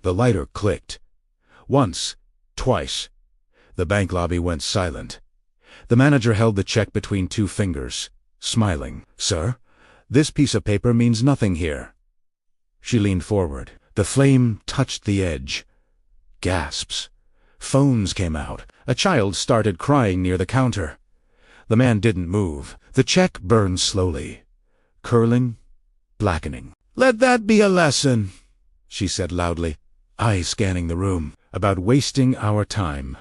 The lighter clicked. Once, twice. The bank lobby went silent. The manager held the check between two fingers, smiling. "Sir, this piece of paper means nothing here." She leaned forward. The flame touched the edge. Gasps. Phones came out. A child started crying near the counter. The man didn't move. The check burned slowly, curling, blackening. "Let that be a lesson," she said loudly, eyes scanning the room. "About wasting our time."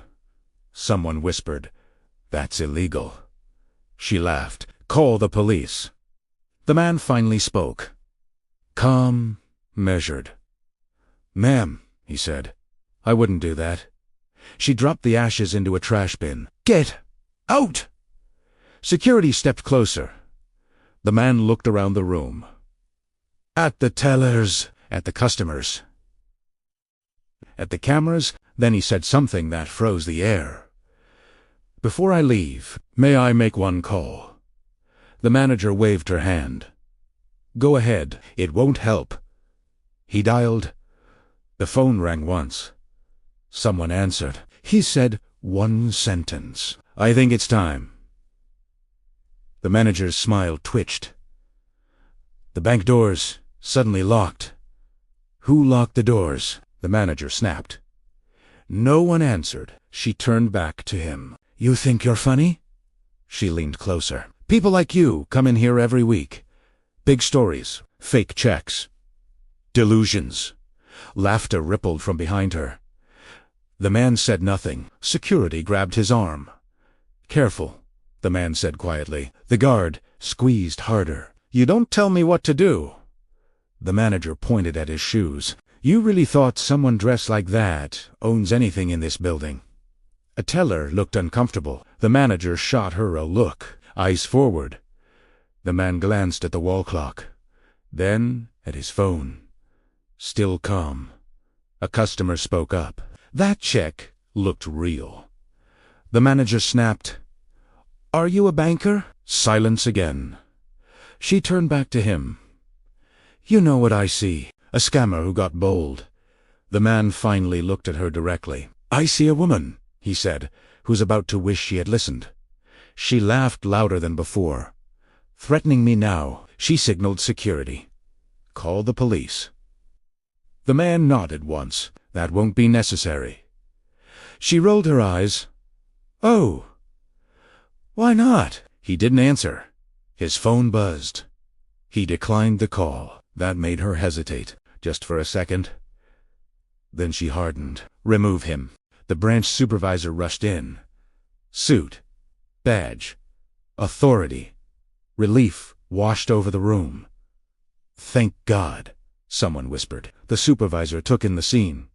Someone whispered, "That's illegal." She laughed. "Call the police." The man finally spoke. Calm, measured. "Ma'am," he said, "I wouldn't do that." She dropped the ashes into a trash bin. "Get out!" Security stepped closer. The man looked around the room. At the tellers, at the customers, at the cameras. Then he said something that froze the air. "Before I leave, may I make one call?" The manager waved her hand. "Go ahead, it won't help." He dialed. The phone rang once. Someone answered. He said one sentence. "I think it's time." The manager's smile twitched. The bank doors suddenly locked. "Who locked the doors?" the manager snapped. No one answered. She turned back to him. "You think you're funny?" She leaned closer. "People like you come in here every week. Big stories, fake checks, delusions." Laughter rippled from behind her. The man said nothing. Security grabbed his arm. "Careful," the man said quietly. The guard squeezed harder. "You don't tell me what to do." The manager pointed at his shoes. "You really thought someone dressed like that owns anything in this building?" A teller looked uncomfortable. The manager shot her a look, eyes forward. The man glanced at the wall clock, then at his phone. Still calm. A customer spoke up. That check looked real. The manager snapped, "Are you a banker?" Silence again. She turned back to him. "You know what I see. A scammer who got bold." The man finally looked at her directly. "I see a woman," he said, who's about to wish she had listened. She laughed louder than before. "Threatening me now." She signaled security. "Call the police." The man nodded once. "That won't be necessary." She rolled her eyes. "Oh. Why not?" He didn't answer. His phone buzzed. He declined the call. That made her hesitate, just for a second. Then she hardened. "Remove him." The branch supervisor rushed in. Suit, badge, authority. Relief washed over the room. "Thank God," someone whispered. The supervisor took in the scene.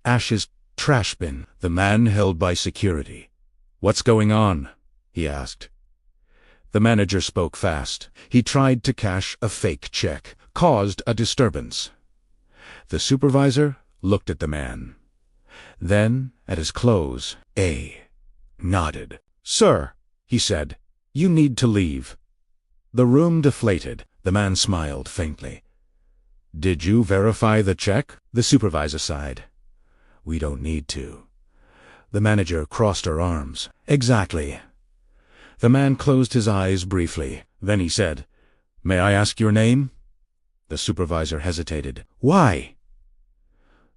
Ashes, trash bin, the man held by security. "What's going on?" he asked. The manager spoke fast. He tried to cash a fake check, caused a disturbance. The supervisor looked at the man. Then at his clothes. Nodded. "Sir," he said, "you need to leave." The room deflated. The man smiled faintly. "Did you verify the check?" The supervisor sighed. "We don't need to." The manager crossed her arms. "Exactly." The man closed his eyes briefly. Then he said, "May I ask your name?" The supervisor hesitated. "Why?"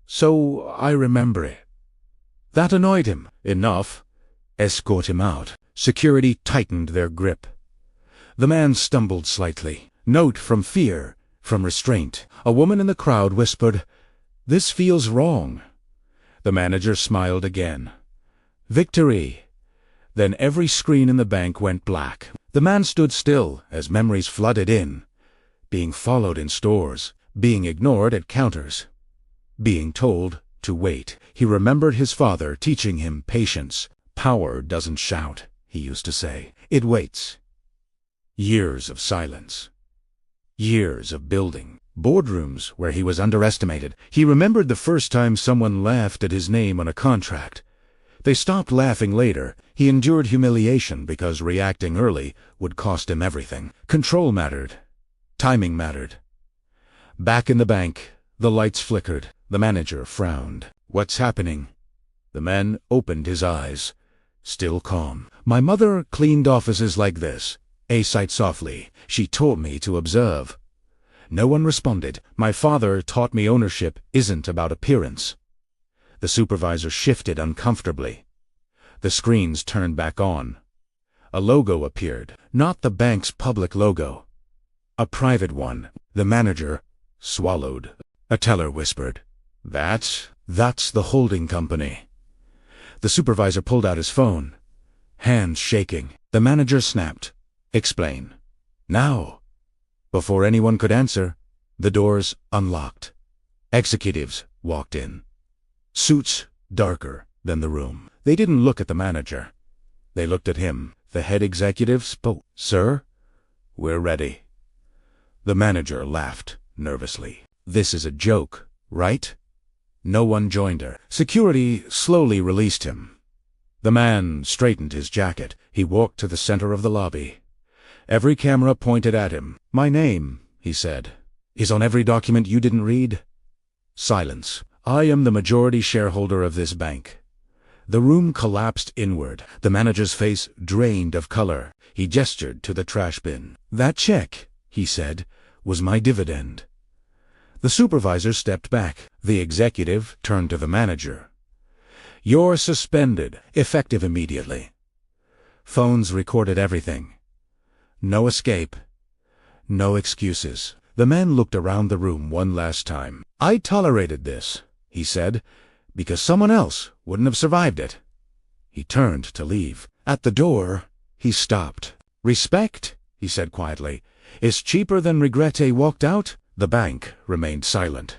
"So I remember it." That annoyed him. Enough. Escort him out. Security tightened their grip. The man stumbled slightly. Note from fear, from restraint. A woman in the crowd whispered, "This feels wrong." The manager smiled again. Victory. Then every screen in the bank went black. The man stood still as memories flooded in. Being followed in stores, being ignored at counters, being told to wait. He remembered his father teaching him patience. "Power doesn't shout," he used to say. "It waits." Years of silence. Years of building. Boardrooms where he was underestimated. He remembered the first time someone laughed at his name on a contract. They stopped laughing later. He endured humiliation because reacting early would cost him everything. Control mattered. Timing mattered. Back in the bank, The lights flickered. The manager frowned. "What's happening?" The man opened his eyes, still calm. "My mother cleaned offices like this," A sighed softly. "She taught me to observe." No one responded. "My father taught me ownership isn't about appearance." The supervisor shifted uncomfortably. The screens turned back on. A logo appeared. Not the bank's public logo. A private one. The manager swallowed. A teller whispered, That's the holding company." The supervisor pulled out his phone, hands shaking. The manager snapped, "Explain. Now." Before anyone could answer, the doors unlocked. Executives walked in. Suits darker than the room. They didn't look at the manager. They looked at him. The head executive spoke. "Sir, we're ready." The manager laughed nervously. "This is a joke, right?" No one joined her. Security slowly released him. The man straightened his jacket. He walked to the center of the lobby. Every camera pointed at him. "My name," he said, "is on every document you didn't read." Silence. "I am the majority shareholder of this bank." The room collapsed inward. The manager's face drained of color. He gestured to the trash bin. "That check," he said, "was my dividend." The supervisor stepped back. The executive turned to the manager. "You're suspended, effective immediately." Phones recorded everything. No escape. No excuses. The man looked around the room one last time. "I tolerated this," he said, "because someone else wouldn't have survived it." He turned to leave. At the door, he stopped. "Respect," he said quietly, "is cheaper than regret." He walked out. The bank remained silent.